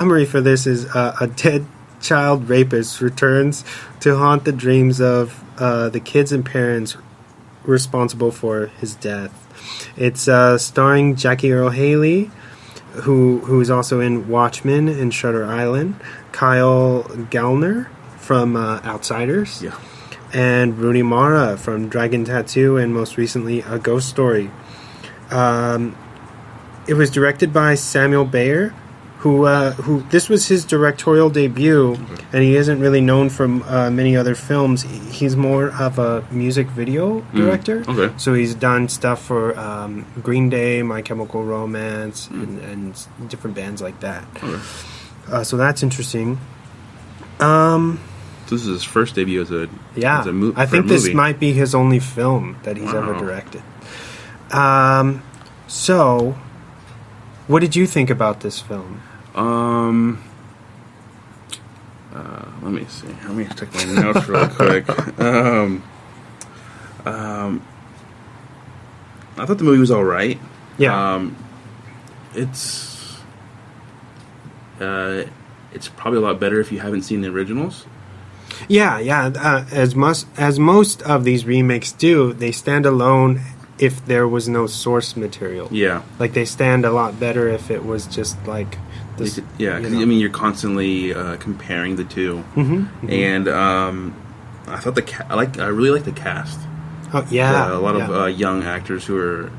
summary for this is a dead child rapist returns to haunt the dreams of the kids and parents responsible for his death. It's starring Jackie Earl Haley, who is also in Watchmen and Shutter Island, Kyle Gallner from Outsiders, and Rooney Mara from Dragon Tattoo, and most recently A Ghost Story. It was directed by Samuel Bayer, who this was his directorial debut, and he isn't really known from many other films. He's more of a music video director. So he's done stuff for Green Day, My Chemical Romance, and different bands like that. So that's interesting. So this is his first debut as a I think this might be his only film that he's ever directed. So, what did you think about this film? Let me see. Let me check my notes real quick. I thought the movie was all right. Yeah. It's probably a lot better if you haven't seen the originals. Yeah. As most of these remakes do, they stand alone if there was no source material. Yeah. Like, they stand a lot better if it was just like this. Because I mean, you're constantly comparing the two. And I thought I really like the cast. Oh yeah. A lot of young actors who are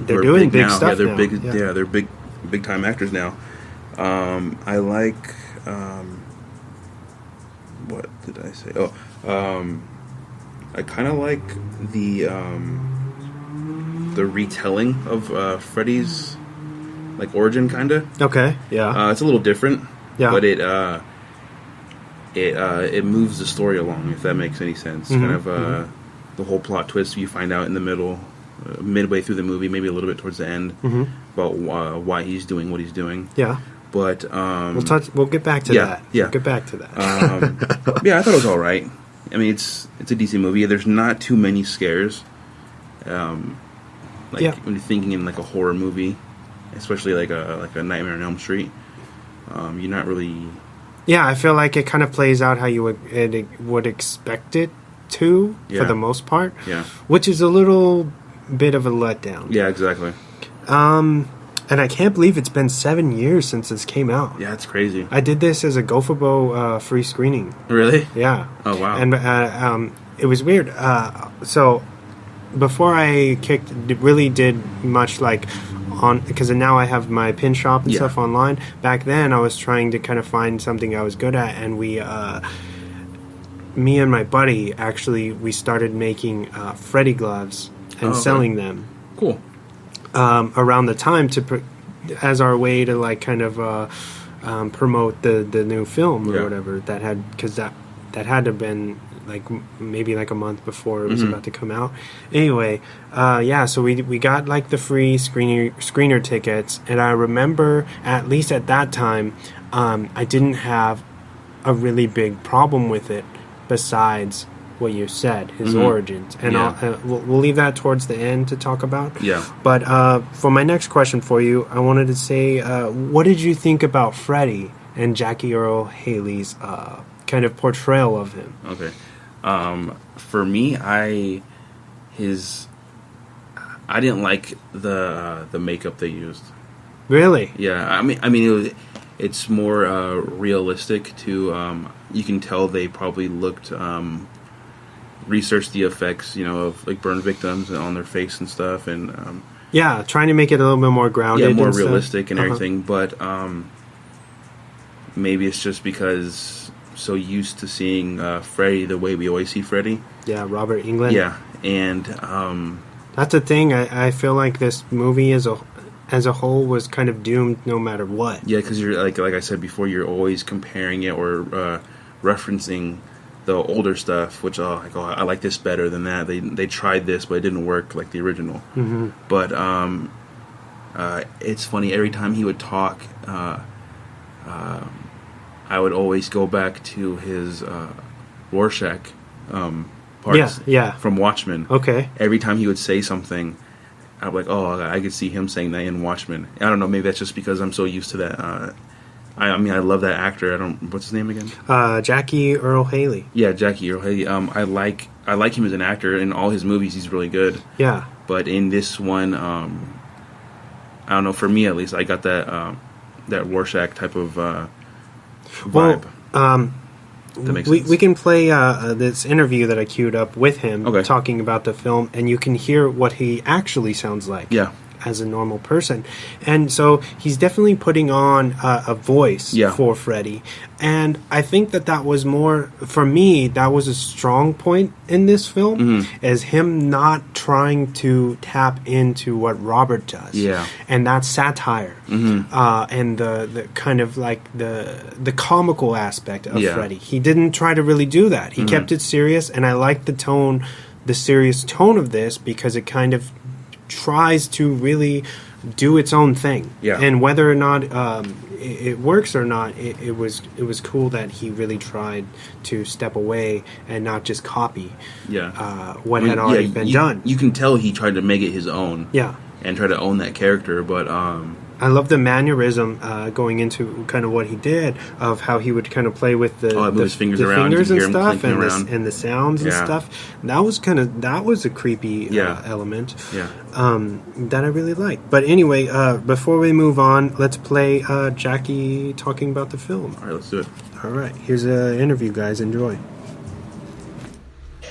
they're doing big now. stuff. Yeah, they're now. big. Yeah, they're big time actors now. I like. What did I say? I kind of like the retelling of Freddy's like origin, kind of. Okay. Yeah. It's a little different. Yeah. But it moves the story along, if that makes any sense. Kind of the whole plot twist you find out in the middle, midway through the movie, maybe a little bit towards the end, about why he's doing what he's doing. Yeah. But we'll get back to that. Yeah. We'll get back to that. Yeah, I thought it was all right. I mean, it's a decent movie. There's not too many scares. When you're thinking in like a horror movie, especially like a Nightmare on Elm Street, you're not really. Yeah, I feel like it kind of plays out how you would expect it to, for the most part. Yeah. Which is a little bit of a letdown. Yeah, exactly. And I can't believe it's been 7 years since this came out. Yeah, it's crazy. I did this as a Gofabo free screening. Really? Yeah. Oh, wow. And it was weird. So before I really did much like on, because now I have my pin shop and stuff online. Back then I was trying to kind of find something I was good at, and me and my buddy we started making Freddy gloves and selling them. Cool. Around the time as our way to like kind of promote the new film or whatever because that had to have been like maybe like a month before it was about to come out. Anyway, so we got like the free screener tickets, and I remember at least at that time I didn't have a really big problem with it besides what you said, his origins, and we'll leave that towards the end to talk about. Yeah. But for my next question for you, I wanted to say, what did you think about Freddy and Jackie Earl Haley's kind of portrayal of him? Okay. For me, I didn't like the makeup they used. Really? Yeah. I mean, it's more realistic to. You can tell they probably looked. Research the effects, of like burn victims on their face and stuff, and trying to make it a little bit more grounded, more realistic and everything. But maybe it's just because so used to seeing Freddy the way we always see Freddy. Yeah, Robert Englund. Yeah, and that's the thing. I feel like this movie as a whole was kind of doomed no matter what. Yeah, because you're like I said before, you're always comparing it or referencing the older stuff, which I like this better than that. They tried this, but it didn't work like the original. But it's funny, every time he would talk, I would always go back to his Rorschach parts from Watchmen. Okay. Every time he would say something, I'd be like, I could see him saying that in Watchmen. I don't know, maybe that's just because I'm so used to I mean, I love that actor. What's his name again? Jackie Earl Haley. Yeah, Jackie Earl Haley. I like him as an actor. In all his movies, he's really good. Yeah. But in this one, I don't know. For me, at least, I got that Rorschach type of vibe. We can play this interview that I queued up with him talking about the film, and you can hear what he actually sounds like. Yeah. As a normal person. And so he's definitely putting on a voice for Freddy. And I think that was more, for me, that was a strong point in this film, is him not trying to tap into what Robert does. Yeah. And that's satire. And the kind of like the comical aspect of Freddy. He didn't try to really do that. He kept it serious, and I like the serious tone of this, because it kind of tries to really do its own thing, and whether or not it works or not, it was cool that he really tried to step away and not just copy what had already been done. You can tell he tried to make it his own, and try to own that character, but I love the mannerism going into kind of what he did, of how he would kind of play with the fingers and stuff, and the sounds and stuff. That was a creepy element that I really liked. But anyway, before we move on, let's play Jackie talking about the film. All right, let's do it. All right, here's an interview, guys. Enjoy.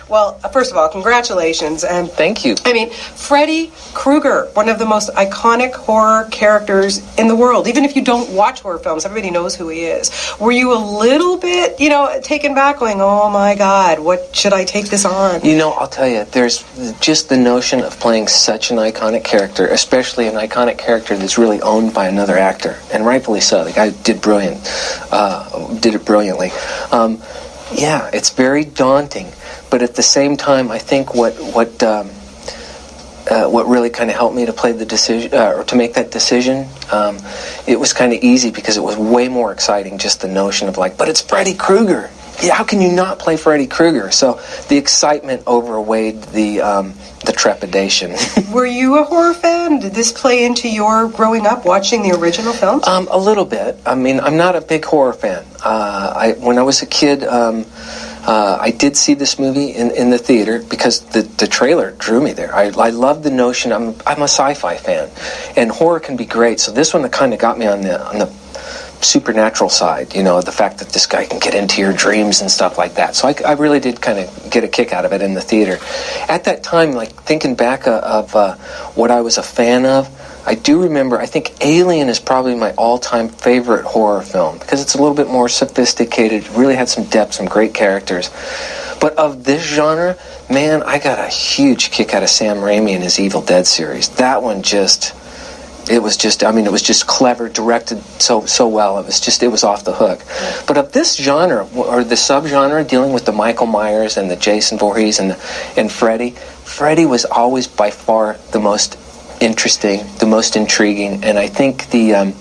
Well, first of all, congratulations, and thank you. I mean, Freddy Krueger, one of the most iconic horror characters in the world. Even if you don't watch horror films, everybody knows who he is. Were you a little bit, taken back, going, "Oh my God, what should I take this on?" I'll tell you, there's just the notion of playing such an iconic character, especially an iconic character that's really owned by another actor, and rightfully so. The guy did it brilliantly. It's very daunting. But at the same time, I think what really kind of helped me to play the decision, or to make that decision, it was kind of easy, because it was way more exciting, just the notion of but it's Freddy Krueger. Yeah, how can you not play Freddy Krueger? So the excitement overweighed the trepidation. Were you a horror fan? Did this play into your growing up watching the original films? A little bit. I mean, I'm not a big horror fan. When I was a kid, I did see this movie in the theater, because the trailer drew me there. I love the notion. I'm a sci-fi fan, and horror can be great. So this one kind of got me on the supernatural side. The fact that this guy can get into your dreams and stuff like that. So I really did kind of get a kick out of it in the theater. At that time, thinking back of what I was a fan of, I do remember, I think Alien is probably my all-time favorite horror film, because it's a little bit more sophisticated, really had some depth, some great characters. But of this genre, man, I got a huge kick out of Sam Raimi and his Evil Dead series. That one it was just clever, directed so well. It was off the hook. But of this genre, or the subgenre dealing with the Michael Myers and the Jason Voorhees and Freddy was always by far the most interesting, the most intriguing, and I think the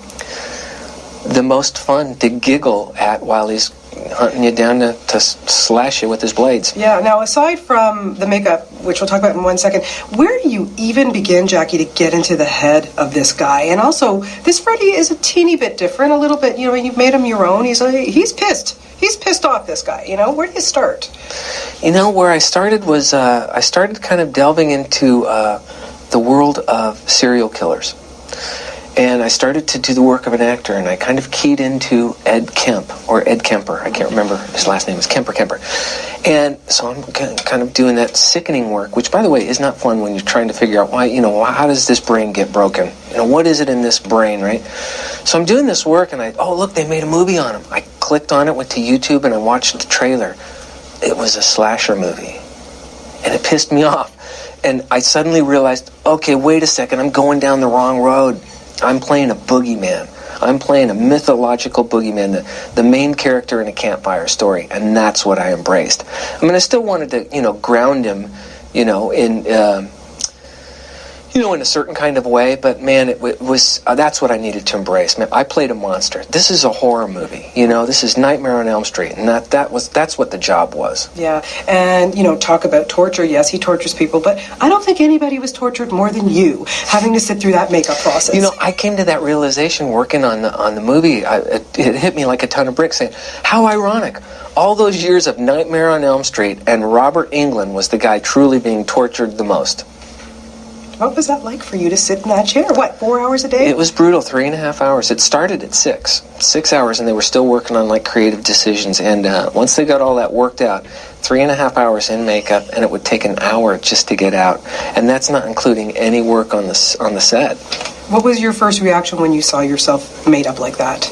most fun to giggle at while he's hunting you down to slash you with his blades. Yeah, now aside from the makeup, which we'll talk about in 1 second, where do you even begin, Jackie, to get into the head of this guy? And also, this Freddy is a teeny bit different, a little bit, you've made him your own. He's pissed. He's pissed off, this guy. Where do you start? Where I started was, I started kind of delving into the world of serial killers. And I started to do the work of an actor, and I kind of keyed into Ed Kemper. I can't remember his last name. Is Kemper. And so I'm kind of doing that sickening work, which, by the way, is not fun when you're trying to figure out why, how does this brain get broken? What is it in this brain, right? So I'm doing this work, and look, they made a movie on him. I clicked on it, went to YouTube, and I watched the trailer. It was a slasher movie, and it pissed me off. And I suddenly realized, okay, wait a second, I'm going down the wrong road. I'm playing a boogeyman. I'm playing a mythological boogeyman, the main character in a campfire story, and that's what I embraced. I mean, I still wanted to, ground him, in in a certain kind of way, but man, it was that's what I needed to embrace. Man, I played a monster. This is a horror movie, this is Nightmare on Elm Street, and that's what the job was. Yeah, and talk about torture. Yes, he tortures people, but I don't think anybody was tortured more than you, having to sit through that makeup process. I came to that realization working on the movie. It hit me like a ton of bricks, saying, how ironic. All those years of Nightmare on Elm Street, and Robert Englund was the guy truly being tortured the most. What was that like for you to sit in that chair? 4 hours a day? It was brutal, 3.5 hours. It started at 6 hours, and they were still working on creative decisions. And once they got all that worked out, 3.5 hours in makeup, and it would take an hour just to get out. And that's not including any work on the set. What was your first reaction when you saw yourself made up like that?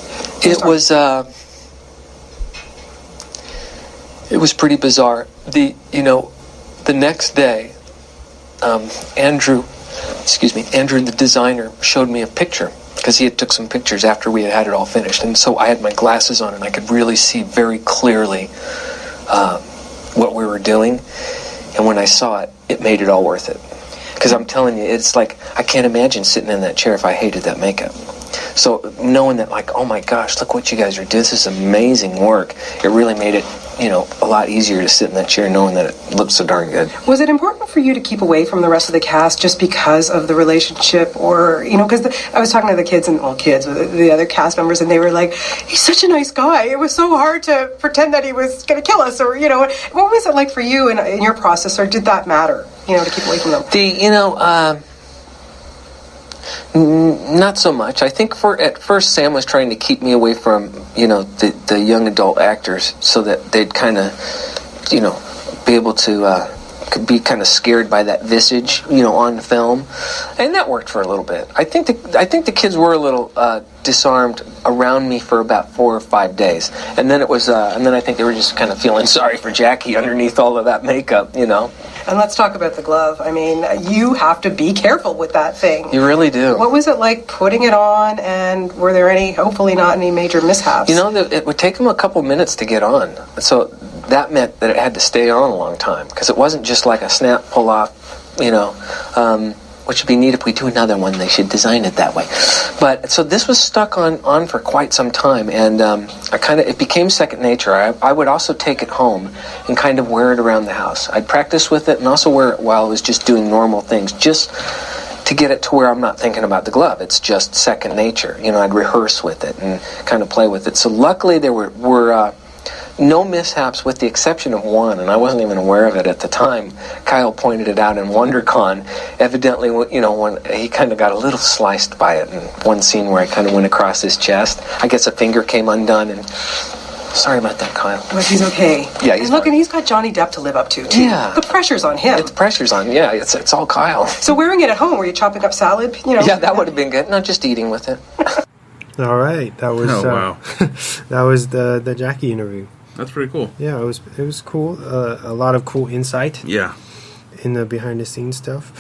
It was pretty bizarre. The next day, Andrew, the designer, showed me a picture because he had took some pictures after we had it all finished, and so I had my glasses on and I could really see very clearly what we were doing. And when I saw it, it made it all worth it. Because I'm telling you, it's like I can't imagine sitting in that chair if I hated that makeup. So knowing that, oh my gosh, look what you guys are doing, this is amazing work, it really made it, a lot easier to sit in that chair knowing that it looked so darn good. Was it important for you to keep away from the rest of the cast just because of the relationship, or, because I was talking to the the other cast members, and they were like, he's such a nice guy, it was so hard to pretend that he was going to kill us, or, what was it like for you in your process, or did that matter, to keep away from them? Not so much. I think at first Sam was trying to keep me away from, the young adult actors so that they'd kind of, be able to be kind of scared by that visage, on film, and that worked for a little bit. I think the kids were a little disarmed around me for about 4 or 5 days, and then I think they were just kind of feeling sorry for Jackie underneath all of that makeup, And let's talk about the glove. I mean, you have to be careful with that thing. You really do. What was it like putting it on, and were there hopefully not any major mishaps? It would take them a couple minutes to get on. So that meant that it had to stay on a long time, because it wasn't just like a snap, pull off, which would be neat if we do another one. They should design it that way. But so this was stuck on for quite some time, and it became second nature. I would also take it home and kind of wear it around the house. I'd practice with it and also wear it while I was just doing normal things, just to get it to where I'm not thinking about the glove. It's just second nature. I'd rehearse with it and kind of play with it. So luckily there were no mishaps, with the exception of one, and I wasn't even aware of it at the time. Kyle pointed it out in WonderCon. Evidently, when he kind of got a little sliced by it in one scene where I kind of went across his chest. I guess a finger came undone, and sorry about that, Kyle. But he's okay. Yeah, he's and he's got Johnny Depp to live up to, too. Yeah. The pressure's on him. It's all Kyle. So wearing it at home, were you chopping up salad? Yeah, that would have been good. Not just eating with it. All right, that was that was the Jackie interview. That's pretty cool. Yeah, it was cool. A lot of cool insight. Yeah. In the behind the scenes stuff.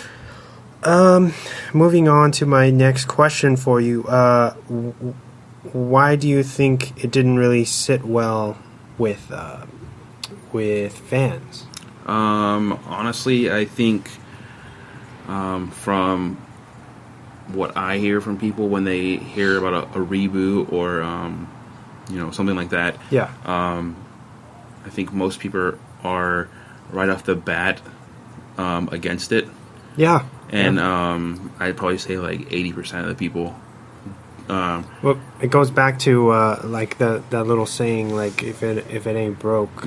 Moving on to my next question for you. Why do you think it didn't really sit well with fans? Honestly, I think from what I hear from people when they hear about a reboot or something like that. Yeah. I think most people are right off the bat against it. Yeah. And I'd probably say 80% of the people. Well, it goes back to that little saying, if it ain't broke,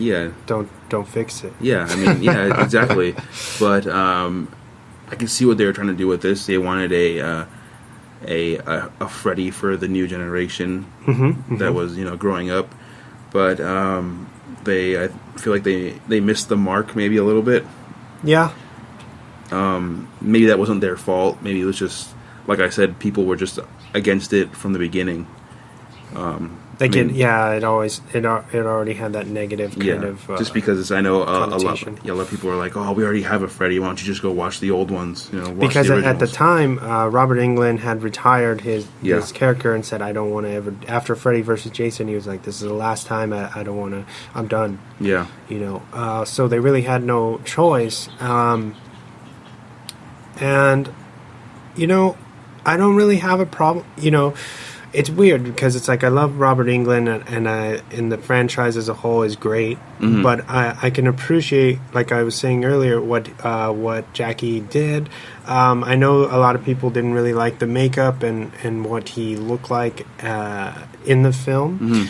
don't fix it. Yeah, I mean, yeah, exactly. But I can see what they were trying to do with this. They wanted a Freddy for the new generation that was growing up, but I feel like they missed the mark maybe a little bit. Yeah. Maybe that wasn't their fault. Maybe it was just, like I said, people were just against it from the beginning. It already had that negative kind of just because I know a lot of people are like, oh, we already have a Freddy, why don't you just go watch the old ones, because at the time Robert Englund had retired his character and said, I don't want to ever, after Freddy versus Jason, he was like, this is the last time, I don't want to, I'm done. So they really had no choice, and You know, I don't really have a problem. You know, it's weird because it's like I love Robert Englund and the franchise as a whole is great, but I can appreciate, like I was saying earlier, what Jackie did. I know a lot of people didn't really like the makeup and what he looked like in the film.